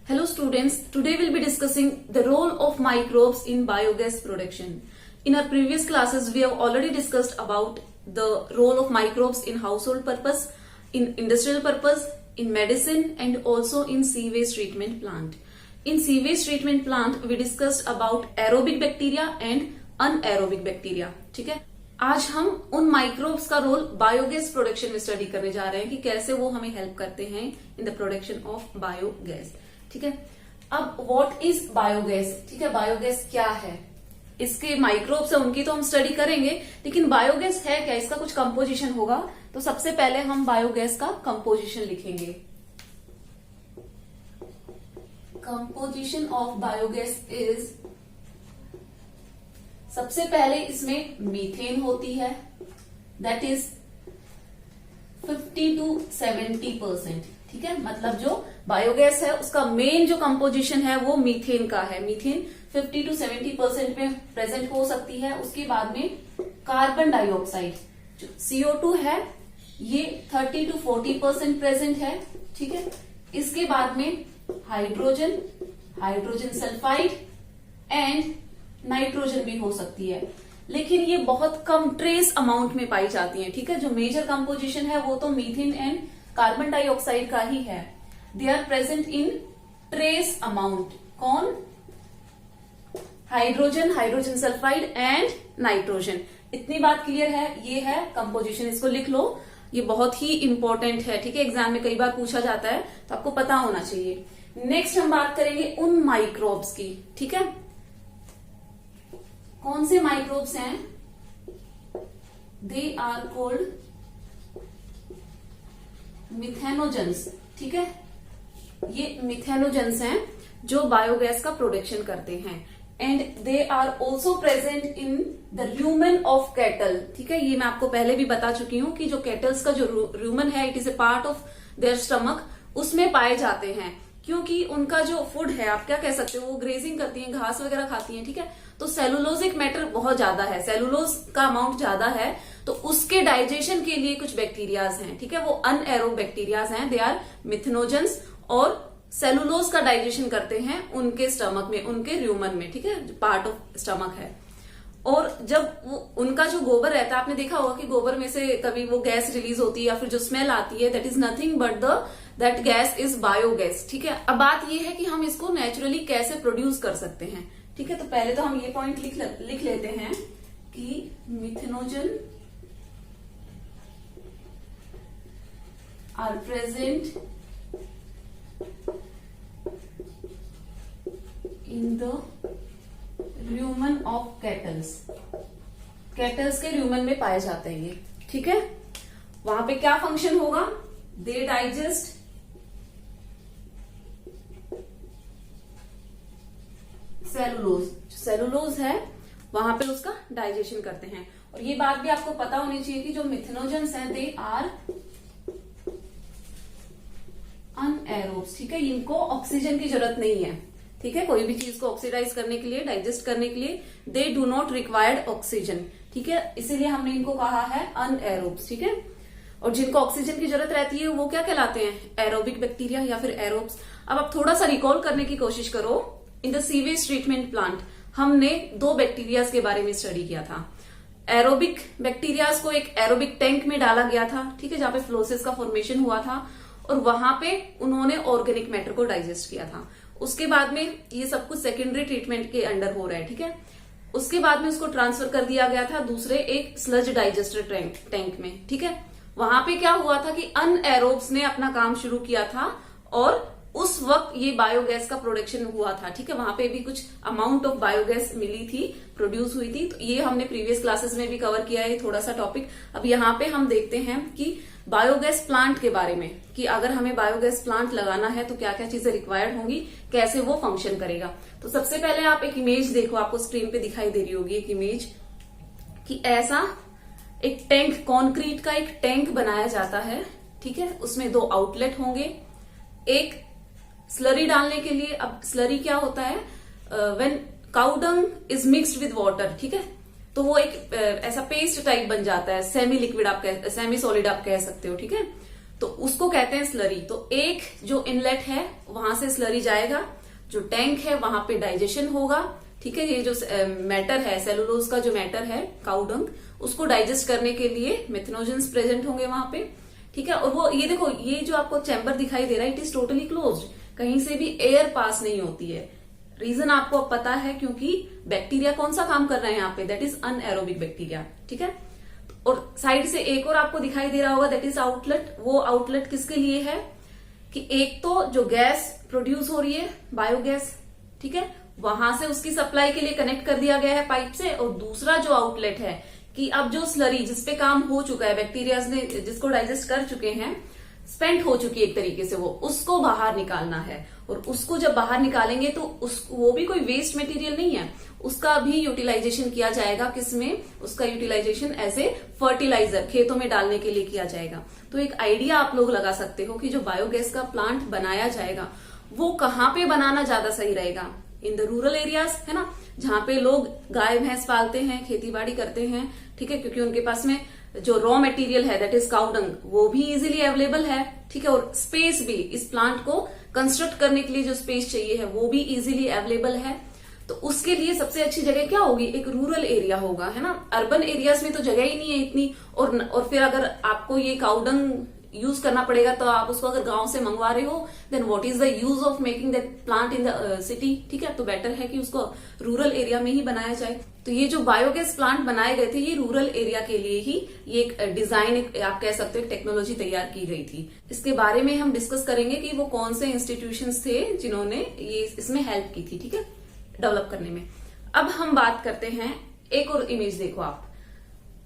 Hello students, today we'll be discussing the role of microbes in biogas production. In our previous classes, we have already discussed about the role of microbes in household purpose, in industrial purpose, in medicine and also in sewage treatment plant. In sewage treatment plant, we discussed about aerobic bacteria and anaerobic bacteria. ठीक है, आज हम उन microbes का role biogas production में study करने जा रहे हैं कि कैसे वो हमें हेल्प करते हैं in the production of biogas. ठीक है, अब व्हाट इज बायोगैस. ठीक है, बायोगैस क्या है, इसके माइक्रोब्स है उनकी तो हम स्टडी करेंगे, लेकिन बायोगैस है क्या, इसका कुछ कंपोजिशन होगा. तो सबसे पहले हम बायोगैस का कंपोजिशन लिखेंगे. कंपोजिशन ऑफ बायोगैस इज, सबसे पहले इसमें मीथेन होती है, दैट इज 50 to 70%. ठीक है, मतलब जो बायोगैस है उसका मेन जो कंपोजिशन है वो मीथेन का है. मीथेन 50 to 70% में प्रेजेंट हो सकती है. उसके बाद में कार्बन डाइऑक्साइड जो CO2 है ये 30 to 40% प्रेजेंट है. ठीक है, इसके बाद में hydrogen, hydrogen sulphide and nitrogen भी हो सकती है, लेकिन ये बहुत कम ट्रेस अमाउंट में पाई जाती है. ठीक है, जो मेजर कंपोजिशन है वो तो मीथेन एंड कार्बन डाइऑक्साइड का ही है. They are present in trace amount. कौन? Hydrogen, hydrogen sulphide and nitrogen. इतनी बात क्लियर है. ये है कंपोजिशन, इसको लिख लो, ये बहुत ही इंपॉर्टेंट है. ठीक है, एग्जाम में कई बार पूछा जाता है तो आपको पता होना चाहिए. नेक्स्ट हम बात करेंगे उन माइक्रोब्स की. ठीक है, कौन से माइक्रोब्स हैं? They are called methanogens. ठीक है, ये मिथेनोजेंस हैं जो बायोगैस का प्रोडक्शन करते हैं. And they are also present in the lumen of cattle. ठीक है, ये मैं आपको पहले भी बता चुकी हूं कि जो कैटल्स का जो ल्यूमेन है, it is a part of their stomach, उसमें पाए जाते हैं. क्योंकि उनका जो फूड है, आप क्या कह सकते हो, वो ग्रेजिंग करती हैं, घास वगैरह खाती हैं. ठीक है, तो सेलुलोजिक मैटर बहुत ज्यादा है, सेलुलोज का अमाउंट ज्यादा है, तो उसके डाइजेशन के लिए कुछ बैक्टीरियाज हैं. ठीक है, वो अनएरोब बैक्टीरियाज हैं, दे आर मिथेनोजेंस, और सेलुलोज का डाइजेशन करते हैं उनके स्टमक में, उनके र्यूमन में. ठीक है, पार्ट ऑफ स्टमक है. और जब वो उनका जो गोबर रहता है, आपने देखा होगा कि गोबर में से कभी वो गैस रिलीज होती है या फिर जो स्मेल आती है, that is nothing but that gas is biogas. ठीक है, अब बात ये है कि हम इसको नेचुरली कैसे प्रोड्यूस कर सकते हैं. ठीक है, तो पहले तो हम ये पॉइंट लिख लेते हैं कि methanogen are present in the lumen of cattles. Cattles के ल्यूमन में पाए जाते हैं ये. ठीक है, वहां पे क्या फंक्शन होगा? दे डाइजेस्ट सेलुलोज. सेलुलोज है वहां पे उसका डाइजेशन करते हैं. और ये बात भी आपको पता होनी चाहिए कि जो मिथेनोजेंस हैं दे आर अनएरोब्स. ठीक है, इनको ऑक्सीजन की जरूरत नहीं है. ठीक है, कोई भी चीज को ऑक्सीडाइज करने के लिए, डाइजेस्ट करने के लिए they do not required oxygen. ठीक है, इसीलिए हमने इनको कहा है अनएरोब्स. ठीक है, और जिनको ऑक्सीजन की जरूरत रहती है वो क्या कहलाते हैं? एरोबिक बैक्टीरिया या फिर एरोब्स. अब आप थोड़ा सा रिकॉल करने की कोशिश करो. In the sewage treatment plant हमने दो बैक्टीरियाज के बारे में स्टडी किया था. एरोबिक बैक्टीरियाज को एक एरोबिक टैंक में डाला गया था. ठीक है, जहां पे फ्लोसिस का फॉर्मेशन हुआ था, और वहां पे उन्होंने ऑर्गेनिक मैटर को डाइजेस्ट किया था. उसके बाद में ये सब कुछ सेकेंडरी ट्रीटमेंट के अंडर हो रहा है. ठीक है, उसके बाद में उसको ट्रांसफर कर दिया गया था दूसरे एक स्लज डाइजेस्टर टैंक में. ठीक है, वहां पे क्या हुआ था कि अनएरोब्स ने अपना काम शुरू किया था, और उस वक्त ये बायोगैस का प्रोडक्शन हुआ था. ठीक है, वहां पे भी कुछ अमाउंट ऑफ बायोगैस मिली थी, प्रोड्यूस हुई थी. तो ये हमने प्रीवियस क्लासेस में भी कवर किया है थोड़ा सा टॉपिक. अब यहाँ पे हम देखते हैं कि बायोगैस प्लांट के बारे में, कि अगर हमें बायोगैस प्लांट लगाना है तो क्या क्या चीजें रिक्वायर्ड होंगी, कैसे वो फंक्शन करेगा. तो सबसे पहले आप एक इमेज देखो, आपको स्क्रीन पे दिखाई दे रही होगी एक इमेज, कि ऐसा एक टैंक, कॉन्क्रीट का एक टैंक बनाया जाता है. ठीक है, उसमें दो आउटलेट होंगे, एक स्लरी डालने के लिए. अब स्लरी क्या होता है? When cow dung is mixed with water. ठीक है, तो वो एक ऐसा पेस्ट टाइप बन जाता है, सेमी लिक्विड आप सेमी सॉलिड आप कह सकते हो. ठीक है, तो उसको कहते हैं स्लरी। तो एक जो इनलेट है वहां से स्लरी जाएगा, जो टैंक है वहां पे डाइजेशन होगा, ठीक है। ये जो मैटर है, सेलुलोज का जो मैटर है काउ डंग, उसको डाइजेस्ट करने के लिए मेथनोजेंस प्रेजेंट होंगे वहां पे, ठीक है। और वो ये देखो, ये जो आपको चैम्बर दिखाई दे रहा है, इट इज टोटली क्लोज्ड, कहीं से भी एयर पास नहीं होती है। रीजन आपको अब पता है, क्योंकि बैक्टीरिया कौन सा काम कर रहा है यहाँ पे, दैट इज अनएरोबिक बैक्टीरिया, ठीक है। और साइड से एक और आपको दिखाई दे रहा होगा, दैट इज आउटलेट। वो आउटलेट किसके लिए है कि एक तो जो गैस प्रोड्यूस हो रही है बायोगैस, ठीक है, वहां से उसकी सप्लाई के लिए कनेक्ट कर दिया गया है पाइप से। और दूसरा जो आउटलेट है कि अब जो स्लरी जिसपे काम हो चुका है, बैक्टीरिया ने जिसको डाइजेस्ट कर चुके हैं, स्पेंट हो चुकी है एक तरीके से, वो उसको बाहर निकालना है। और उसको जब बाहर निकालेंगे तो वो भी कोई वेस्ट मटेरियल नहीं है, उसका भी यूटिलाइजेशन किया जाएगा। किसमें? उसका यूटिलाइजेशन एज ए फर्टिलाइजर खेतों में डालने के लिए किया जाएगा। तो एक आइडिया आप लोग लगा सकते हो कि जो बायोगैस का प्लांट बनाया जाएगा वो कहाँ पे बनाना ज्यादा सही रहेगा। इन द रूरल एरियाज, है ना, जहां पे लोग गाय भैंस पालते हैं, खेती बाड़ी करते हैं, ठीक है, क्योंकि उनके पास में जो रॉ मटेरियल है दैट इज काउ डंग, वो भी इजीली अवेलेबल है, ठीक है। और स्पेस भी, इस प्लांट को कंस्ट्रक्ट करने के लिए जो स्पेस चाहिए है वो भी इजीली अवेलेबल है। तो उसके लिए सबसे अच्छी जगह क्या होगी? एक रूरल एरिया होगा, है ना। अर्बन एरियाज में तो जगह ही नहीं है इतनी। और फिर अगर आपको ये काउ डंग यूज करना पड़ेगा, तो आप उसको अगर गांव से मंगवा रहे हो, then what is the use of making that plant in the city, ठीक है। तो बेटर है कि उसको रूरल एरिया में ही बनाया जाए। तो ये जो बायोगैस प्लांट बनाए गए थे, ये रूरल एरिया के लिए ही ये एक डिजाइन, आप कह सकते हो टेक्नोलॉजी तैयार की गई थी। इसके बारे में हम डिस्कस करेंगे कि वो कौन से इंस्टीट्यूशंस थे जिन्होंने ये इसमें हेल्प की थी, ठीक है, डेवलप करने में। अब हम बात करते हैं, एक और इमेज देखो आप,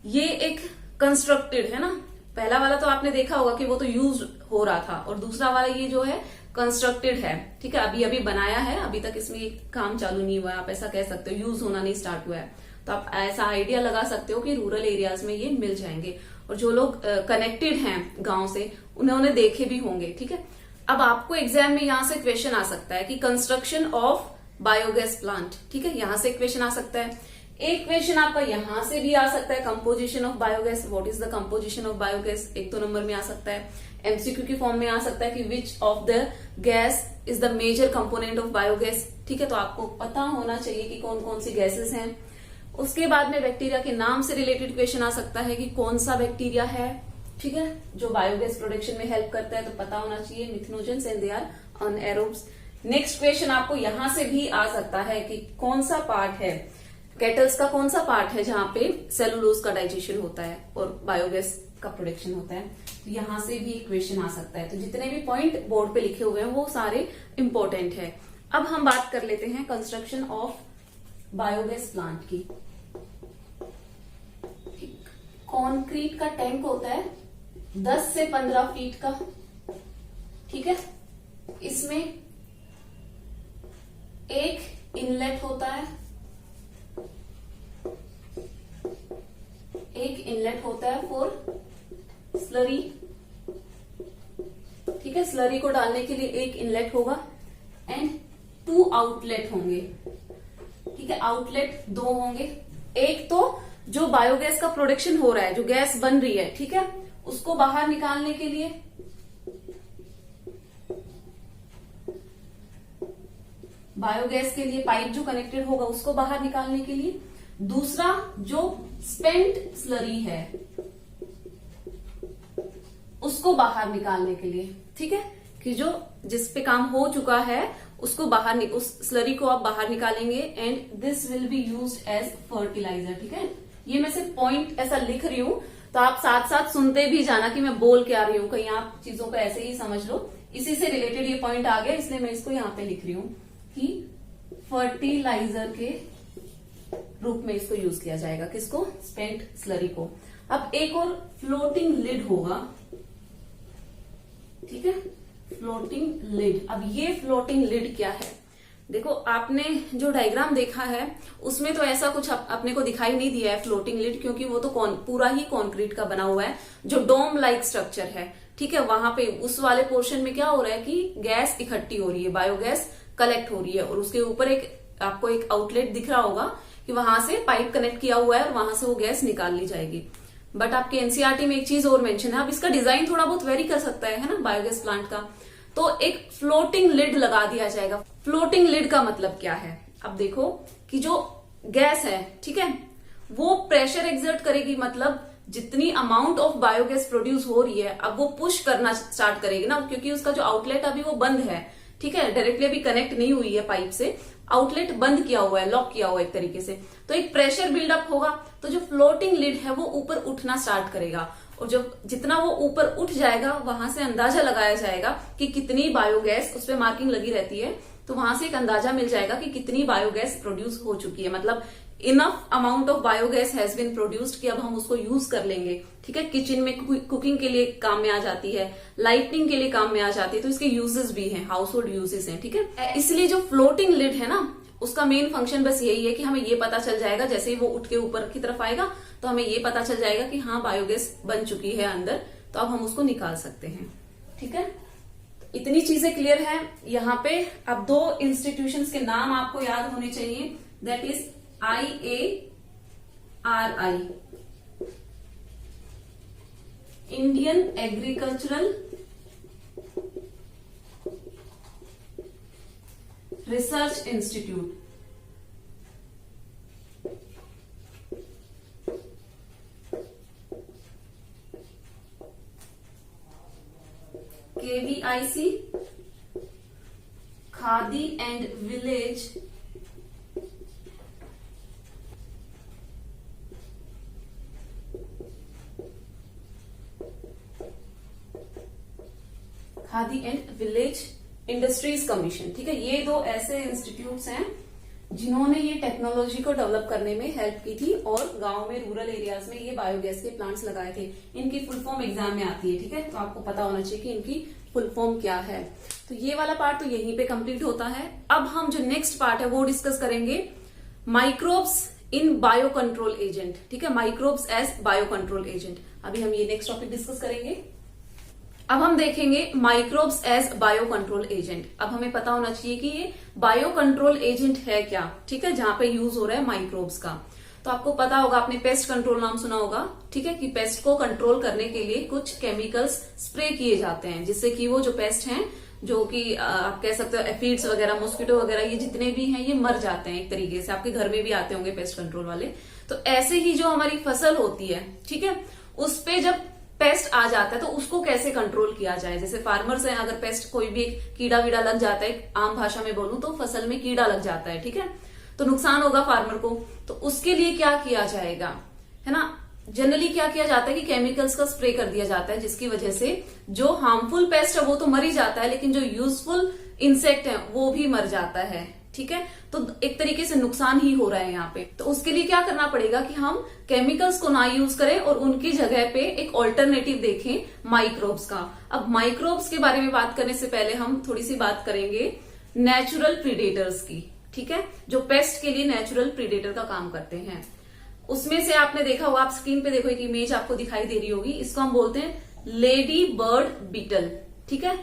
ये एक कंस्ट्रक्टेड है ना। पहला वाला तो आपने देखा होगा कि वो तो यूज हो रहा था, और दूसरा वाला ये जो है कंस्ट्रक्टेड है, ठीक है, अभी अभी बनाया है, अभी तक इसमें काम चालू नहीं हुआ है, आप ऐसा कह सकते हो, यूज होना नहीं स्टार्ट हुआ है। तो आप ऐसा आइडिया लगा सकते हो कि रूरल एरियाज में ये मिल जाएंगे, और जो लोग कनेक्टेड हैं गांव से उन्होंने देखे भी होंगे, ठीक है। अब आपको एग्जाम में यहां से क्वेश्चन आ सकता है कि कंस्ट्रक्शन ऑफ बायोगैस प्लांट, ठीक है, यहां से क्वेश्चन आ सकता है। एक क्वेश्चन आपका यहां से भी आ सकता है, composition of biogas, what is the composition of biogas, एक तो नंबर में आ सकता है। एमसीक्यू की फॉर्म में आ सकता है कि which of the gas is the major component of biogas, ठीक है। तो आपको पता होना चाहिए कि कौन कौन सी गैसेस हैं। उसके बाद में बैक्टीरिया के नाम से रिलेटेड क्वेश्चन आ सकता है कि कौन सा बैक्टीरिया है, ठीक है, जो बायोगैस प्रोडक्शन में हेल्प करता है, तो पता होना चाहिए methanogens and they are anaerobes. Next question आपको यहां से भी आ सकता है कि कौन सा पार्ट है, कैटल्स का कौन सा पार्ट है जहां पे सेलुलोज का डाइजेशन होता है और बायोगैस का प्रोडक्शन होता है। तो यहां से भी क्वेश्चन आ सकता है। तो जितने भी पॉइंट बोर्ड पे लिखे हुए हैं वो सारे इंपॉर्टेंट है। अब हम बात कर लेते हैं कंस्ट्रक्शन ऑफ बायोगैस प्लांट की। कंक्रीट का टैंक होता है 10 से 15 फीट का, ठीक है। इसमें एक इनलेट होता है, एक इनलेट होता है फॉर स्लरी, ठीक है, स्लरी को डालने के लिए एक इनलेट होगा एंड 2 आउटलेट होंगे, ठीक है, आउटलेट 2 होंगे। एक तो जो बायोगैस का प्रोडक्शन हो रहा है, जो गैस बन रही है, ठीक है, उसको बाहर निकालने के लिए, बायोगैस के लिए पाइप जो कनेक्टेड होगा उसको बाहर निकालने के लिए। दूसरा जो स्पेंट स्लरी है उसको बाहर निकालने के लिए, ठीक है, कि जो जिस पे काम हो चुका है उसको बाहर, उस स्लरी को आप बाहर निकालेंगे and this will be used as fertiliser, ठीक है। ये मैं सिर्फ पॉइंट ऐसा लिख रही हूं, तो आप साथ साथ सुनते भी जाना कि मैं बोल क्या रही हूं, कहीं आप चीजों को ऐसे ही समझ लो। इसी से रिलेटेड ये पॉइंट आ गया, इसलिए मैं इसको यहाँ पे लिख रही हूं कि फर्टिलाइजर के रूप में इसको यूज किया जाएगा, किसको? स्पेंट स्लरी को। अब एक और फ्लोटिंग लिड होगा, ठीक है, फ्लोटिंग लिड। अब ये फ्लोटिंग लिड क्या है? देखो आपने जो डायग्राम देखा है उसमें तो ऐसा कुछ अपने को दिखाई नहीं दिया है फ्लोटिंग लिड, क्योंकि वो तो पूरा ही कंक्रीट का बना हुआ है, जो डोम लाइक स्ट्रक्चर है, ठीक है। वहां पे उस वाले पोर्शन में क्या हो रहा है कि गैस इकट्ठी हो रही है, बायोगैस कलेक्ट हो रही है, और उसके ऊपर आपको एक आउटलेट दिख रहा होगा कि वहां से पाइप कनेक्ट किया हुआ है और वहां से वो गैस निकाल ली जाएगी। बट आपके एनसीईआरटी में एक चीज और मेंशन है, अब इसका डिजाइन थोड़ा बहुत वेरी कर सकता है ना बायोगैस प्लांट का, तो एक फ्लोटिंग लिड लगा दिया जाएगा। फ्लोटिंग लिड का मतलब क्या है, अब देखो कि जो गैस है, ठीक है, वो प्रेशर एक्सर्ट करेगी, मतलब जितनी अमाउंट ऑफ बायोगैस प्रोड्यूस हो रही है अब वो पुश करना स्टार्ट करेगी ना, क्योंकि उसका जो आउटलेट अभी वो बंद है, ठीक है, डायरेक्टली अभी कनेक्ट नहीं हुई है पाइप से, आउटलेट बंद किया हुआ है, लॉक किया हुआ है एक तरीके से, तो एक प्रेशर बिल्डअप होगा, तो जो फ्लोटिंग लिड है वो ऊपर उठना स्टार्ट करेगा, और जब जितना वो ऊपर उठ जाएगा वहां से अंदाजा लगाया जाएगा कि कितनी बायोगैस, उस पर मार्किंग लगी रहती है, तो वहां से एक अंदाजा मिल जाएगा कि कितनी बायोगैस प्रोड्यूस हो चुकी है, मतलब enough amount of biogas has been produced कि अब हम उसको यूज कर लेंगे, ठीक है। किचन में कुकिंग के लिए काम में आ जाती है, लाइटनिंग के लिए काम में आ जाती है, तो इसके यूजेस भी हैं, हाउस होल्ड यूजेस हैं, ठीक है। इसलिए जो फ्लोटिंग लिड है ना, उसका मेन फंक्शन बस यही है कि हमें ये पता चल जाएगा, जैसे ही वो उठ के ऊपर की तरफ आएगा तो हमें ये पता चल जाएगा कि हाँ बायोगैस बन चुकी है अंदर, तो अब हम उसको निकाल सकते हैं, ठीक है। इतनी चीजें क्लियर है यहाँ पे। अब दो इंस्टीट्यूशंस के नाम आपको याद होने चाहिए, that is IARI, Indian agricultural research institute, KVIC, khadi and village khadi and village industries commission, ठीक है। ये दो ऐसे इंस्टीट्यूट्स हैं जिन्होंने ये टेक्नोलॉजी को डेवलप करने में हेल्प की थी और गांव में, रूरल एरियाज में ये बायोगैस के प्लांट्स लगाए थे। इनकी फुल फॉर्म एग्जाम में आती है, ठीक है, तो आपको पता होना चाहिए कि इनकी फुल फॉर्म क्या है। तो ये वाला पार्ट तो यहीं पे कंप्लीट होता है। अब हम जो नेक्स्ट पार्ट है वो डिस्कस करेंगे, microbes in bio control agent, ठीक है, microbes as bio control agent. अभी हम ये नेक्स्ट टॉपिक डिस्कस करेंगे। अब हम देखेंगे microbes as bio control agent. अब हमें पता होना चाहिए कि ये बायो कंट्रोल एजेंट है क्या, ठीक है, जहां पे यूज हो रहा है माइक्रोब्स का। तो आपको पता होगा, आपने पेस्ट कंट्रोल नाम सुना होगा, ठीक है, कि पेस्ट को कंट्रोल करने के लिए कुछ केमिकल्स स्प्रे किए जाते हैं, जिससे कि वो जो पेस्ट हैं, जो कि आप कह सकते हो एफिड्स वगैरह, मॉस्किटो वगैरह, ये जितने भी हैं ये मर जाते हैं एक तरीके से। आपके घर में भी आते होंगे पेस्ट कंट्रोल वाले। तो ऐसे ही जो हमारी फसल होती है, ठीक है, उस पे जब पेस्ट आ जाता है तो उसको कैसे कंट्रोल किया जाए। जैसे फार्मर्स हैं, अगर पेस्ट कोई भी कीड़ा वीड़ा लग जाता है, आम भाषा में बोलूं तो फसल में कीड़ा लग जाता है, ठीक है, तो नुकसान होगा फार्मर को। तो उसके लिए क्या किया जाएगा, है ना। जनरली क्या किया जाता है कि केमिकल्स का स्प्रे कर दिया जाता है, जिसकी वजह से जो हार्मफुल पेस्ट है वो तो मर ही जाता है, लेकिन जो यूजफुल इंसेक्ट है वो भी मर जाता है, ठीक है। तो एक तरीके से नुकसान ही हो रहा है यहाँ पे। तो उसके लिए क्या करना पड़ेगा कि हम केमिकल्स को ना यूज करें और उनकी जगह पे एक ऑल्टरनेटिव देखें माइक्रोब्स का। अब माइक्रोब्स के बारे में बात करने से पहले हम थोड़ी सी बात करेंगे नेचुरल प्रीडेटर्स की, ठीक है, जो पेस्ट के लिए नेचुरल प्रीडेटर का काम करते हैं। उसमें से आपने देखा होगा, आप स्क्रीन पे देखो एक इमेज आपको दिखाई दे रही होगी, इसको हम बोलते हैं लेडी बर्ड बीटल, ठीक है।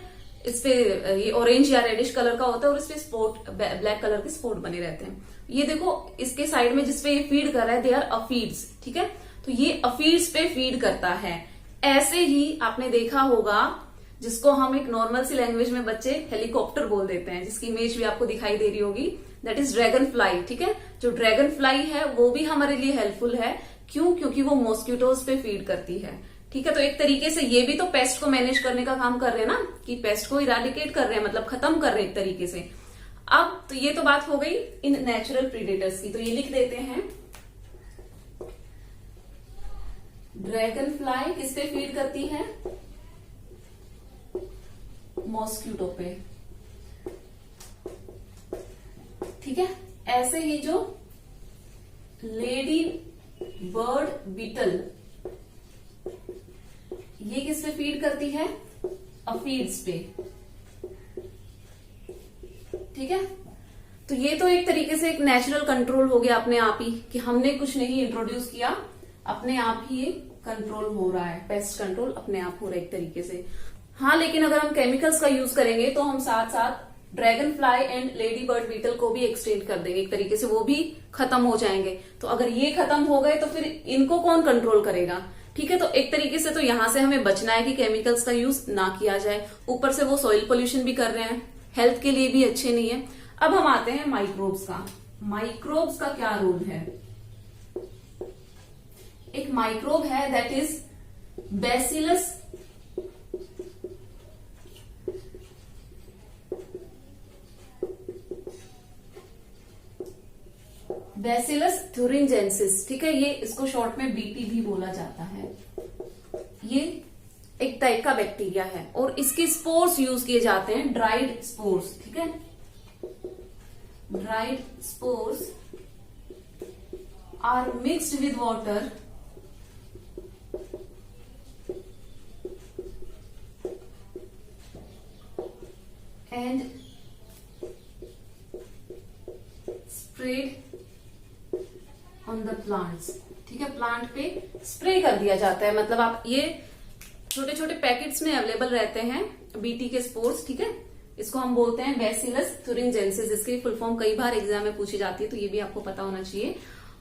इस पे ये ऑरेंज या रेडिश कलर का होता है और इस पे स्पॉट, ब्लैक कलर के स्पॉट बने रहते हैं। ये देखो इसके साइड में जिसपे ये फीड कर रहा है, दे आर अफीड्स, ठीक है, तो ये अफीड्स पे फीड करता है। ऐसे ही आपने देखा होगा, जिसको हम एक नॉर्मल सी लैंग्वेज में बच्चे हेलीकॉप्टर बोल देते हैं, जिसकी इमेज भी आपको दिखाई दे रही होगी, दैट इज ड्रैगन फ्लाई, ठीक है। जो ड्रैगन फ्लाई है वो भी हमारे लिए हेल्पफुल है, क्यों, क्योंकि वो मॉस्किटोज पे फीड करती है, ठीक है। तो एक तरीके से ये भी तो पेस्ट को मैनेज करने का काम कर रहे हैं ना, कि पेस्ट को इराडिकेट कर रहे हैं, मतलब खत्म कर रहे हैं एक तरीके से। अब तो ये तो बात हो गई इन नेचुरल प्रीडेटर्स की, तो ये लिख देते हैं, ड्रैगन फ्लाई किस पे फीड करती है, मॉस्किटो पे, ठीक है। ऐसे ही जो लेडी बर्ड बीटल, ये किस पे फीड करती है, अफीड्स पे, ठीक है। तो ये तो एक तरीके से एक नेचुरल कंट्रोल हो गया अपने आप ही, कि हमने कुछ नहीं इंट्रोड्यूस किया, अपने आप ही ये कंट्रोल हो रहा है, पेस्ट कंट्रोल अपने आप हो रहा है एक तरीके से। हाँ, लेकिन अगर हम केमिकल्स का यूज करेंगे तो हम साथ साथ dragonfly and ladybird beetle को भी एक्सटेंड कर देंगे एक तरीके से, वो भी खत्म हो जाएंगे। तो अगर ये खत्म हो गए तो फिर इनको कौन कंट्रोल करेगा, ठीक है। तो एक तरीके से तो यहां से हमें बचना है कि केमिकल्स का यूज ना किया जाए, ऊपर से वो सॉइल पोल्यूशन भी कर रहे हैं, हेल्थ के लिए भी अच्छे नहीं है। अब हम आते हैं माइक्रोब्स का। माइक्रोब्स का क्या रोल है? एक माइक्रोब है that is bacillus bacillus thuringiensis, ठीक है। ये इसको शॉर्ट में बीटी भी बोला जाता है। ये एक टाइप का बैक्टीरिया है और इसके स्पोर्स यूज किए जाते हैं, ड्राइड स्पोर्स, ठीक है। Dried spores are mixed with water and spread on the plants, ठीक है। प्लांट पे स्प्रे कर दिया जाता है, मतलब आप ये छोटे छोटे पैकेट्स में अवेलेबल रहते हैं बीटी के स्पोर्स, ठीक है। इसको हम बोलते हैं बैसिलस थुरिंजेंसिस। इसकी फुल फॉर्म कई बार एग्जाम में पूछी जाती है, तो ये भी आपको पता होना चाहिए।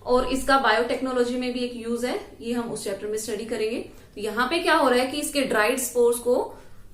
और इसका बायोटेक्नोलॉजी में भी एक यूज है, ये हम उस चैप्टर में स्टडी करेंगे। तो यहाँ पे क्या हो रहा है कि इसके ड्राइड स्पोर्स को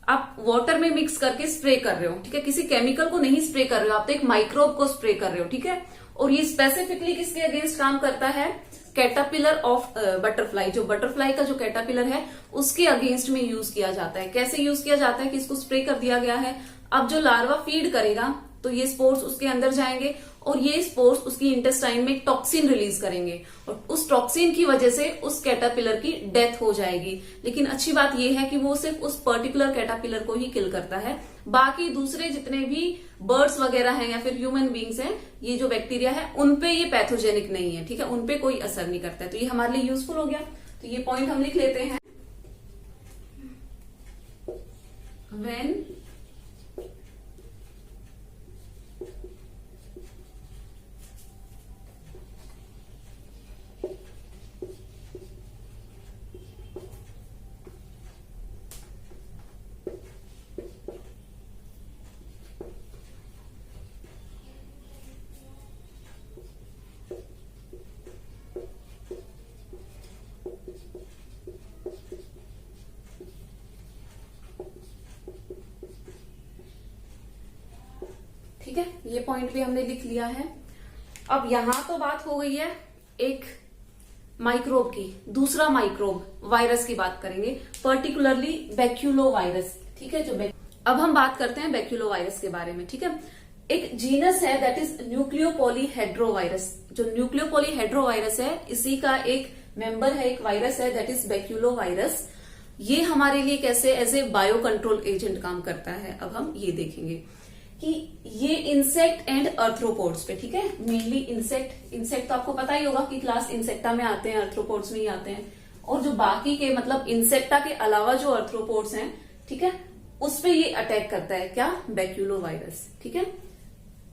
आप वाटर में मिक्स करके स्प्रे कर रहे हो, ठीक है। किसी केमिकल को नहीं स्प्रे कर रहे हो आप, तो एक माइक्रोब को स्प्रे कर रहे हो, ठीक है। और ये स्पेसिफिकली किसके अगेंस्ट काम करता है? Caterpillar of butterfly. जो बटरफ्लाई का जो कैटरपिलर है उसके अगेंस्ट में यूज किया जाता है। कैसे यूज किया जाता है कि इसको स्प्रे कर दिया गया है, अब जो लार्वा फीड करेगा तो ये स्पोर्स उसके अंदर जाएंगे और ये स्पोर्स उसकी इंटेस्टाइन में टॉक्सिन रिलीज करेंगे और उस टॉक्सिन की वजह से उस कैटरपिलर की डेथ हो जाएगी। लेकिन अच्छी बात यह है कि वो सिर्फ उस पर्टिकुलर कैटरपिलर को ही किल करता है, बाकी दूसरे जितने भी बर्ड्स वगैरह हैं या फिर ह्यूमन बींग्स हैं, ये जो बैक्टीरिया है उनपे ये पैथोजेनिक नहीं है, ठीक है। उनपे कोई असर नहीं करता है। तो ये हमारे लिए यूजफुल हो गया। तो ये पॉइंट हम लिख लेते हैं। व्हेन ठीक है, ये पॉइंट भी हमने लिख लिया है। अब यहां तो बात हो गई है एक माइक्रोब की। दूसरा माइक्रोब वायरस की बात करेंगे, पर्टिकुलरली बैक्यूलो वायरस, ठीक है। अब हम बात करते हैं बैक्यूलो वायरस के बारे में, ठीक है। एक जीनस है दैट इज न्यूक्लियोपॉलीहेड्रोवायरस। जो न्यूक्लियोपॉलीहेड्रोवायरस है इसी का एक मेंबर है, एक वायरस है दैट इज बैक्यूलो वायरस। ये हमारे लिए कैसे as a bio control agent काम करता है, अब हम ये देखेंगे कि ये इंसेक्ट एंड अर्थ्रोपोड्स पे, ठीक है। मेनली इंसेक्ट तो आपको पता ही होगा कि क्लास इंसेक्टा में आते हैं, अर्थ्रोपोड्स में ही आते हैं। और जो बाकी के मतलब इंसेक्टा के अलावा जो अर्थ्रोपोड्स हैं, ठीक है, उस पे ये अटैक करता है, क्या? बैक्यूलो वायरस, ठीक है।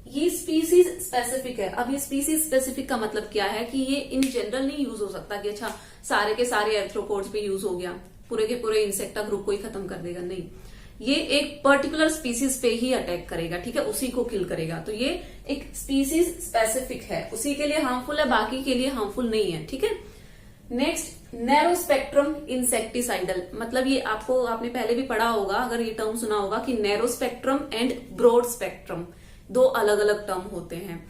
ये स्पीसीज स्पेसिफिक है। अब ये स्पीसीज स्पेसिफिक का मतलब क्या है कि ये इन जनरल नहीं यूज हो सकता कि अच्छा सारे के सारे अर्थ्रोपोड्स पे यूज हो गया, पूरे के पूरे इंसेक्टा ग्रुप को ही खत्म कर देगा, नहीं। ये एक पर्टिकुलर स्पीसीज पे ही अटैक करेगा, ठीक है, उसी को किल करेगा। तो ये एक स्पीसीज स्पेसिफिक है, उसी के लिए हार्मफुल है, बाकी के लिए हार्मफुल नहीं है, ठीक है। नेक्स्ट, नैरो स्पेक्ट्रम इंसेक्टिसाइडल, मतलब ये आपने पहले भी पढ़ा होगा, अगर ये टर्म सुना होगा कि narrow spectrum and broad spectrum, दो अलग अलग टर्म होते हैं।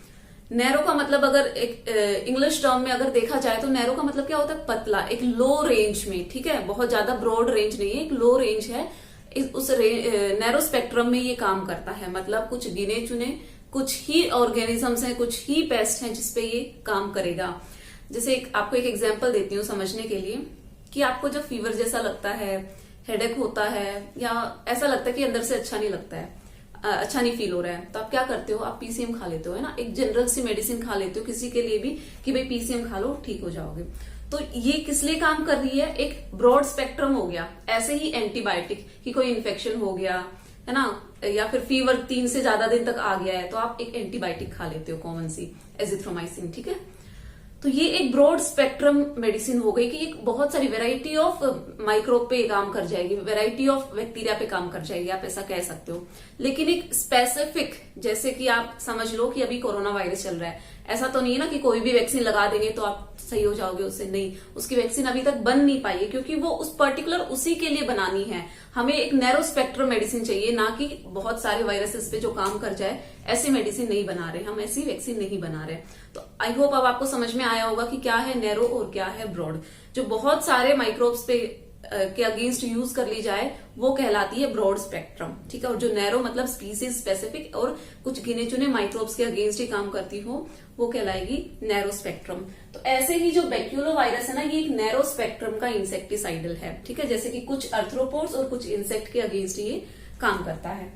नैरो का मतलब अगर एक इंग्लिश टर्म में अगर देखा जाए तो नैरो का मतलब क्या होता है? पतला, एक लो रेंज में, ठीक है, बहुत ज्यादा ब्रॉड रेंज नहीं है, एक लो रेंज है। उस नैरो स्पेक्ट्रम में ये काम करता है, मतलब कुछ गिने चुने कुछ ही ऑर्गेनिजम्स हैं, कुछ ही पेस्ट हैं जिसपे ये काम करेगा। जैसे आपको एक एग्जांपल देती हूँ समझने के लिए, कि आपको जब फीवर जैसा लगता है, हेडेक होता है, या ऐसा लगता है कि अंदर से अच्छा नहीं लगता है, अच्छा नहीं फील हो रहा है, तो आप क्या करते हो? आप पीसीएम खा लेते हो, है ना। एक जनरल सी मेडिसिन खा लेते हो किसी के लिए भी कि भाई पीसीएम खा लो ठीक हो जाओगे। तो ये किस लिए काम कर रही है? एक ब्रॉड स्पेक्ट्रम हो गया। ऐसे ही एंटीबायोटिक कि कोई इन्फेक्शन हो गया है ना, या फिर फीवर 3 से ज्यादा दिन तक आ गया है, तो आप एक एंटीबायोटिक खा लेते हो कॉमन सी, एजिथ्रोमाइसिन, ठीक है। तो ये एक ब्रॉड स्पेक्ट्रम मेडिसिन हो गई कि एक बहुत सारी वेराइटी ऑफ माइक्रोब पे काम कर जाएगी, वेराइटी ऑफ बैक्टीरिया पे काम कर जाएगी, आप ऐसा कह सकते हो। लेकिन एक स्पेसिफिक, जैसे कि आप समझ लो कि अभी कोरोना वायरस चल रहा है, ऐसा तो नहीं है ना कि कोई भी वैक्सीन लगा देंगे तो आप सही हो जाओगे उससे, नहीं, उसकी वैक्सीन अभी तक बन नहीं पाई है क्योंकि वो उस पर्टिकुलर उसी के लिए बनानी है। हमें एक नैरो स्पेक्ट्रम मेडिसिन चाहिए, ना कि बहुत सारे वायरसेस पे जो काम कर जाए, ऐसी मेडिसिन नहीं बना रहे हम, ऐसी वैक्सीन नहीं बना रहे। तो आई होप अब आपको समझ में आया होगा कि क्या है नैरो और क्या है ब्रॉड। जो बहुत सारे माइक्रोब्स पे के अगेंस्ट यूज कर ली जाए वो कहलाती है ब्रॉड स्पेक्ट्रम, ठीक है। और जो नैरो मतलब स्पीसीज स्पेसिफिक और कुछ गिने चुने माइक्रोब्स के अगेंस्ट ही काम करती हो वो कहलाएगी नैरो स्पेक्ट्रम। तो ऐसे ही जो बैक्यूलो वायरस है ना, ये एक नैरो स्पेक्ट्रम का इंसेक्टिसाइडल है, ठीक है। जैसे कि कुछ अर्थ्रोपोड्स और कुछ इंसेक्ट के अगेंस्ट ये काम करता है।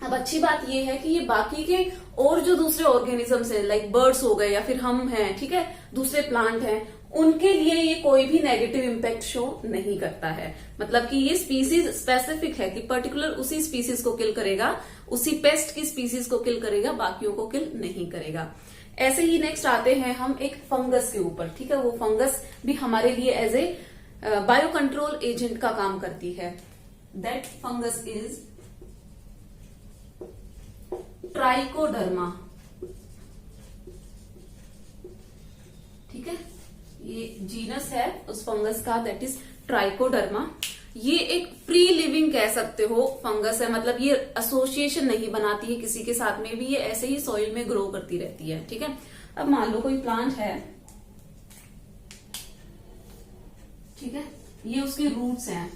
अब अच्छी बात ये है कि ये बाकी के और जो दूसरे ऑर्गेनिजम्स है, लाइक बर्ड्स हो गए या फिर हम हैं, ठीक है, दूसरे प्लांट हैं, उनके लिए ये कोई भी नेगेटिव इम्पैक्ट शो नहीं करता है। मतलब कि ये स्पीसीज स्पेसिफिक है कि पर्टिकुलर उसी स्पीसीज को किल करेगा, उसी पेस्ट की स्पीसीज को किल करेगा, बाकियों को किल नहीं करेगा। ऐसे ही नेक्स्ट आते हैं हम एक फंगस के ऊपर, ठीक है। वो फंगस भी हमारे लिए as a bio control agent का काम करती है। दैट फंगस इज ट्राइकोडर्मा, ठीक है। ये जीनस है उस फंगस का, दैट इज ट्राइकोडर्मा। ये एक फ्री लिविंग कह सकते हो फंगस है, मतलब ये एसोसिएशन नहीं बनाती है किसी के साथ में भी, ये ऐसे ही सॉइल में ग्रो करती रहती है, ठीक है। अब मान लो कोई प्लांट है, ठीक है, ये उसके रूट्स हैं।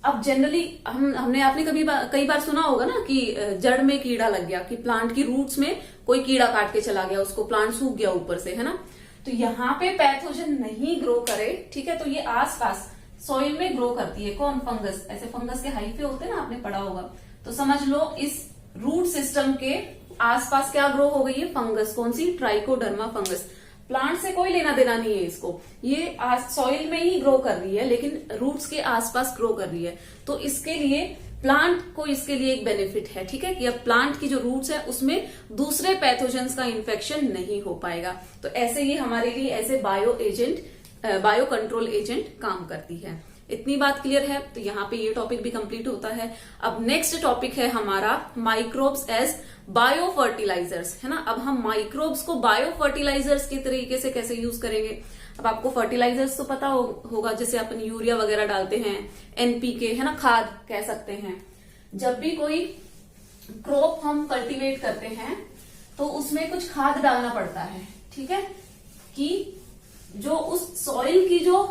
अब जनरली हमने आपने कई बार सुना होगा ना कि जड़ में कीड़ा लग गया, कि प्लांट की रूट्स में कोई कीड़ा काट के चला गया, उसको प्लांट सूख गया ऊपर से, है ना। तो यहाँ पे पैथोजन नहीं ग्रो करे, ठीक है, तो ये आसपास सॉइल में ग्रो करती है। कौन? फंगस। ऐसे फंगस के हाइफे होते हैं ना, आपने पढ़ा होगा। तो समझ लो इस रूट सिस्टम के आसपास क्या ग्रो हो गई है? फंगस। कौन सी? Trichoderma fungus. प्लांट से कोई लेना देना नहीं है इसको, ये सॉइल में ही ग्रो कर रही है, लेकिन रूट्स के आसपास ग्रो कर रही है। तो इसके लिए प्लांट को इसके लिए एक बेनिफिट है, ठीक है, कि अब प्लांट की जो रूट्स है उसमें दूसरे पैथोजेंस का इन्फेक्शन नहीं हो पाएगा। तो ऐसे ही हमारे लिए as a bio control agent काम करती है। इतनी बात क्लियर है? तो यहाँ पे ये टॉपिक भी कंप्लीट होता है। अब नेक्स्ट टॉपिक है हमारा माइक्रोब्स एज बायो फर्टिलाइजर्स, है ना। अब हम माइक्रोब्स को बायो फर्टिलाइजर्स के तरीके से कैसे यूज करेंगे? अब आपको फर्टिलाइजर्स तो पता होगा, जैसे अपन यूरिया वगैरह डालते हैं, एनपीके, है ना, खाद कह सकते हैं। जब भी कोई क्रॉप हम कल्टीवेट करते हैं तो उसमें कुछ खाद डालना पड़ता है, ठीक है, कि जो उस सॉइल की जो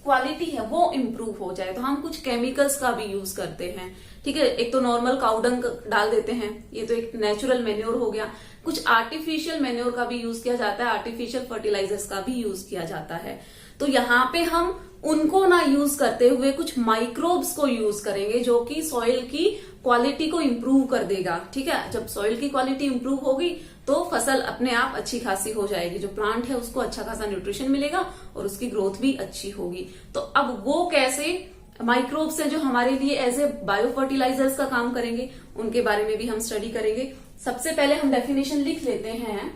क्वालिटी है वो इम्प्रूव हो जाए। तो हम कुछ केमिकल्स का भी यूज करते हैं, ठीक है। एक तो नॉर्मल काउडंग डाल देते हैं, ये तो एक नेचुरल मेन्योर हो गया। कुछ आर्टिफिशियल मेन्योर का भी यूज किया जाता है, आर्टिफिशियल फर्टिलाइजर्स का भी यूज किया जाता है। तो यहाँ पे हम उनको ना यूज करते हुए कुछ माइक्रोब्स को यूज करेंगे, जो कि सॉइल की क्वालिटी को इम्प्रूव कर देगा, ठीक है। जब सॉइल की क्वालिटी इम्प्रूव होगी तो फसल अपने आप अच्छी खासी हो जाएगी, जो प्लांट है उसको अच्छा खासा न्यूट्रिशन मिलेगा और उसकी ग्रोथ भी अच्छी होगी। तो अब वो कैसे माइक्रोब्स हैं जो हमारे लिए एज ए बायो फर्टिलाइजर्स का काम करेंगे, उनके बारे में भी हम स्टडी करेंगे। सबसे पहले हम डेफिनेशन लिख लेते हैं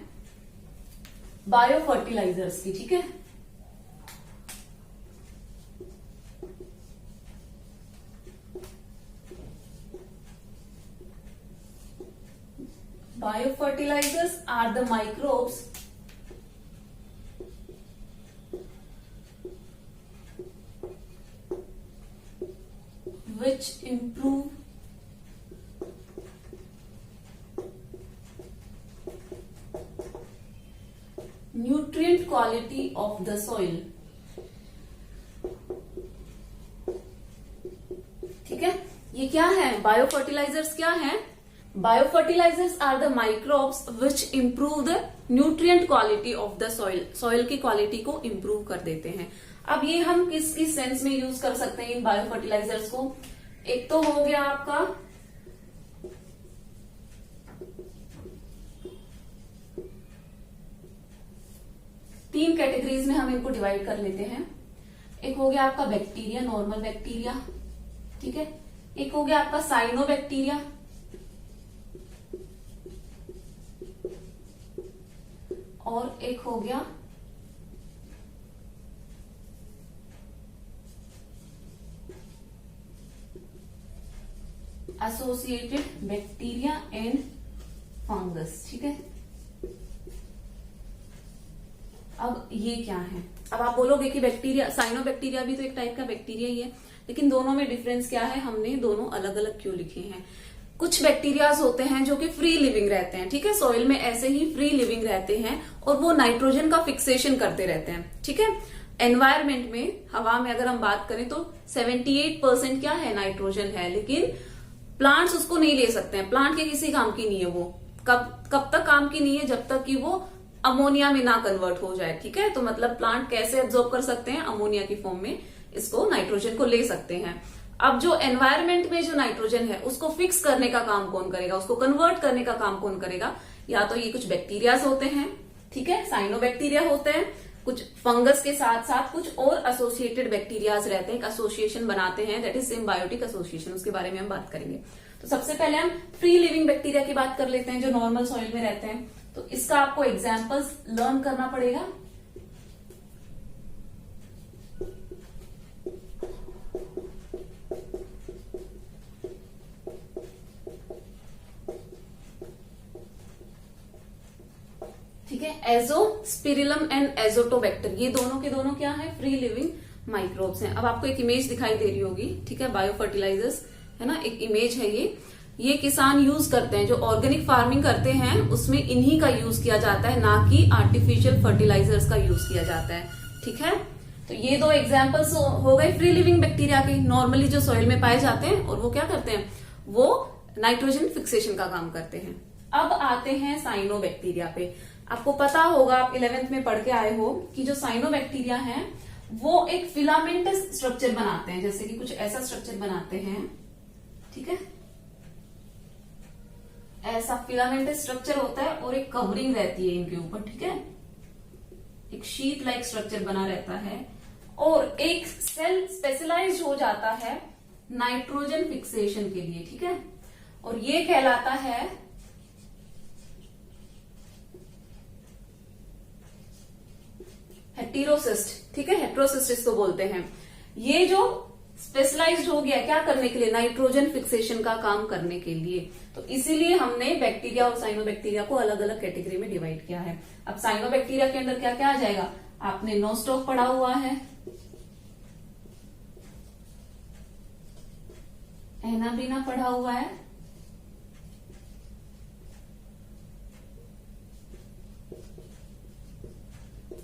बायो फर्टिलाइजर्स की, ठीक है। Biofertilizers are the microbes which improve nutrient quality of the soil, ठीक है। ये क्या है? बायोफर्टिलाइजर्स क्या है? Biofertilizers are the microbes which improve the nutrient quality of the soil. Soil की क्वालिटी को improve कर देते हैं। अब ये हम किस किस सेंस में यूज कर सकते हैं इन बायोफर्टिलाइजर्स को? एक तो हो गया आपका तीन कैटेगरीज में हम इनको डिवाइड कर लेते हैं। एक हो गया आपका बैक्टीरिया, नॉर्मल बैक्टीरिया, ठीक है। एक हो गया आपका साइनोबैक्टीरिया, और एक हो गया एसोसिएटेड बैक्टीरिया एंड फंगस, ठीक है। अब ये क्या है? अब आप बोलोगे कि बैक्टीरिया, साइनोबैक्टीरिया भी तो एक टाइप का बैक्टीरिया ही है, लेकिन दोनों में डिफरेंस क्या है? हमने दोनों अलग अलग क्यों लिखे हैं? कुछ बैक्टीरियाज होते हैं जो कि फ्री लिविंग रहते हैं, ठीक है, सॉइल में ऐसे ही फ्री लिविंग रहते हैं और वो नाइट्रोजन का फिक्सेशन करते रहते हैं, ठीक है। एनवायरमेंट में, हवा में अगर हम बात करें तो 78% क्या है? नाइट्रोजन है, लेकिन प्लांट्स उसको नहीं ले सकते हैं। प्लांट के किसी काम की नहीं है वो। कब तक काम की नहीं है? जब तक कि वो अमोनिया में ना कन्वर्ट हो जाए, ठीक है। तो मतलब प्लांट कैसे एब्जॉर्ब कर सकते हैं? अमोनिया की फॉर्म में इसको, नाइट्रोजन को ले सकते हैं। अब जो एनवायरमेंट में जो नाइट्रोजन है उसको फिक्स करने का काम कौन करेगा? उसको कन्वर्ट करने का काम कौन करेगा? या तो ये कुछ बैक्टीरियाज होते हैं, ठीक है, साइनोबैक्टीरिया होते हैं, कुछ फंगस के साथ साथ कुछ और एसोसिएटेड बैक्टीरियाज रहते हैं, एक एसोसिएशन बनाते हैं, दैट इज सिम्बायोटिक एसोसिएशन। उसके बारे में हम बात करेंगे। तो सबसे पहले हम फ्री लिविंग बैक्टीरिया की बात कर लेते हैं जो नॉर्मल सॉइल में रहते हैं। तो इसका आपको एग्जाम्पल्स लर्न करना पड़ेगा। ठीक है, एजोस्पिरिलम एंड एजोटोबैक्टर, ये दोनों के दोनों क्या है? फ्री लिविंग माइक्रोब्स हैं। अब आपको एक इमेज दिखाई दे रही होगी, ठीक है, बायो फर्टिलाइजर्स है ना, एक इमेज है ये किसान यूज करते हैं, जो ऑर्गेनिक फार्मिंग करते हैं उसमें इन्हीं का यूज किया जाता है, ना कि आर्टिफिशियल फर्टिलाइजर्स का यूज किया जाता है, ठीक है। तो ये दो एग्जाम्पल्स हो गए फ्री लिविंग बैक्टीरिया के, नॉर्मली जो सॉइल में पाए जाते हैं, और वो क्या करते हैं? वो नाइट्रोजन फिक्सेशन का काम करते हैं। अब आते हैं साइनोबैक्टीरिया पे। आपको पता होगा, आप 11th में पढ़ के आए हो कि जो साइनोबैक्टीरिया हैं वो एक फिलामेंटस स्ट्रक्चर बनाते हैं, जैसे कि कुछ ऐसा स्ट्रक्चर बनाते हैं, ठीक है, ऐसा फिलामेंटस स्ट्रक्चर होता है और एक कवरिंग रहती है इनके ऊपर, ठीक है, एक शीट लाइक स्ट्रक्चर बना रहता है, और एक सेल स्पेशलाइज्ड हो जाता है नाइट्रोजन फिक्सेशन के लिए, ठीक है, और ये कहलाता है हेटेरोसिस्ट, ठीक है, हेटेरोसिस्ट इसको बोलते हैं। ये जो स्पेशलाइज्ड हो गया क्या करने के लिए? नाइट्रोजन फिक्सेशन का काम करने के लिए। तो इसीलिए हमने बैक्टीरिया और साइनोबैक्टीरिया को अलग अलग कैटेगरी में डिवाइड किया है। अब साइनोबैक्टीरिया के अंदर क्या क्या आ जाएगा? आपने नोस्टॉक पढ़ा हुआ है, एनाबीना पढ़ा हुआ है,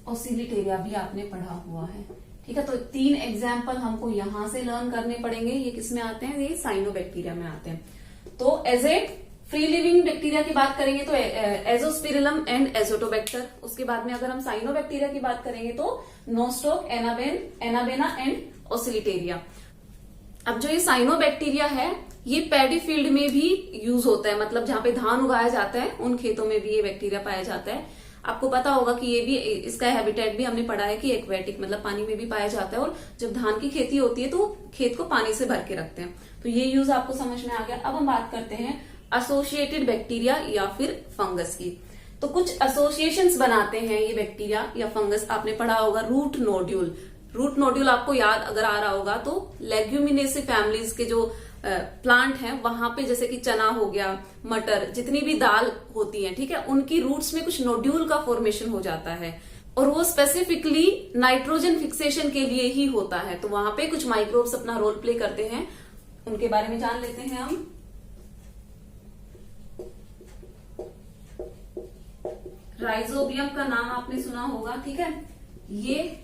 ओसिलिटेरिया भी आपने पढ़ा हुआ है, ठीक है। तो 3 एग्जाम्पल हमको यहां से लर्न करने पड़ेंगे। ये किसमें आते हैं? ये साइनोबैक्टीरिया में आते हैं। तो as a free living bacteria की बात करेंगे तो एजोस्पिरिलम एंड एजोटोबैक्टर। उसके बाद में अगर हम साइनोबैक्टीरिया की बात करेंगे तो नोस्टॉक, एनाबेना एंड ओसिलिटेरिया। अब जो ये साइनोबैक्टीरिया है ये पैडी फील्ड में भी यूज होता है, मतलब जहां पे धान उगाया जाता है उन खेतों में भी ये बैक्टीरिया पाया जाता है। आपको पता होगा कि ये भी, इसका हैबिटेट भी हमने पढ़ा है कि एक्वेटिक, मतलब पानी में भी पाया जाता है, और जब धान की खेती होती है तो खेत को पानी से भर के रखते हैं। तो ये यूज आपको समझ में आ गया। अब हम बात करते हैं एसोसिएटेड बैक्टीरिया या फिर फंगस की। तो कुछ एसोसिएशंस बनाते हैं ये बैक्टीरिया या फंगस। आपने पढ़ा होगा रूट नोड्यूल। रूट नोड्यूल आपको याद अगर आ रहा होगा तो लेग्यूमिनेसी फैमिलीज के जो प्लांट हैं वहां पे, जैसे कि चना हो गया, मटर, जितनी भी दाल होती है, ठीक है, उनकी रूट्स में कुछ नोड्यूल का फॉर्मेशन हो जाता है, और वो स्पेसिफिकली नाइट्रोजन फिक्सेशन के लिए ही होता है। तो वहां पे कुछ माइक्रोब्स अपना रोल प्ले करते हैं, उनके बारे में जान लेते हैं हम। राइजोबियम का नाम आपने सुना होगा, ठीक है, ये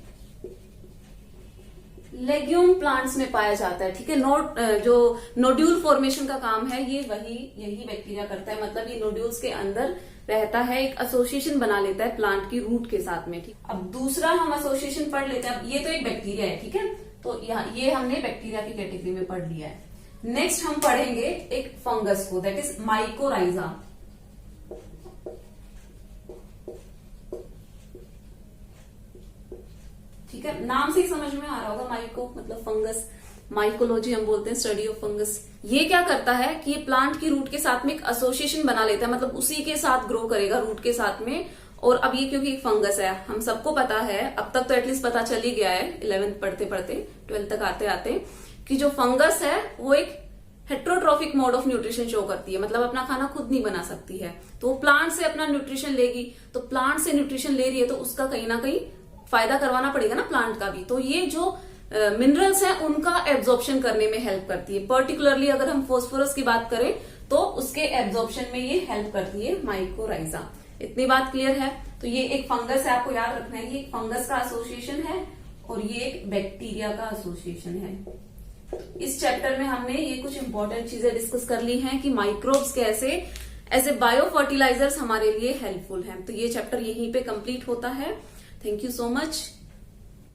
लेग्यूम प्लांट्स में पाया जाता है, ठीक है। जो नोड्यूल फॉर्मेशन का काम है ये यही बैक्टीरिया करता है, मतलब ये नोड्यूल्स के अंदर रहता है, एक एसोसिएशन बना लेता है प्लांट की रूट के साथ में, ठीक। अब दूसरा हम एसोसिएशन पढ़ लेते हैं। अब ये तो एक बैक्टीरिया है, ठीक है, तो ये हमने बैक्टीरिया की कैटेगरी में पढ़ लिया है। नेक्स्ट हम पढ़ेंगे एक फंगस को, दैट इज माइकोराइजा। ठीक है, नाम से ही समझ में आ रहा होगा, माइको मतलब फंगस, माइकोलॉजी हम बोलते हैं, स्टडी ऑफ फंगस। ये क्या करता है कि ये प्लांट की रूट के साथ में एक एसोसिएशन बना लेता है, मतलब उसी के साथ ग्रो करेगा रूट के साथ में। और अब ये क्योंकि एक फंगस है, हम सबको पता है, अब तक तो एटलीस्ट पता चल ही गया है 11th पढ़ते पढ़ते 12th तक आते आते, कि जो फंगस है वो एक heterotrophic mode of nutrition show करती है, मतलब अपना खाना खुद नहीं बना सकती है। तो वो प्लांट से अपना न्यूट्रिशन लेगी, तो प्लांट से न्यूट्रिशन ले रही है तो उसका कहीं ना कहीं फायदा करवाना पड़ेगा ना प्लांट का भी। तो ये जो मिनरल्स हैं उनका एब्जॉर्प्शन करने में हेल्प करती है। पर्टिकुलरली अगर हम फास्फोरस की बात करें तो उसके एब्जॉर्प्शन में ये हेल्प करती है माइकोराइजा। इतनी बात क्लियर है। तो ये एक फंगस है, आपको याद रखना है, ये एक फंगस का एसोसिएशन है और ये एक बैक्टीरिया का एसोसिएशन है। इस चैप्टर में हमने ये कुछ इंपॉर्टेंट चीजें डिस्कस कर ली हैं कि माइक्रोब्स कैसे एज ए बायो फर्टिलाइजर्स हमारे लिए हेल्पफुल हैं। तो ये चैप्टर यहीं पे कंप्लीट होता है। Thank you so much.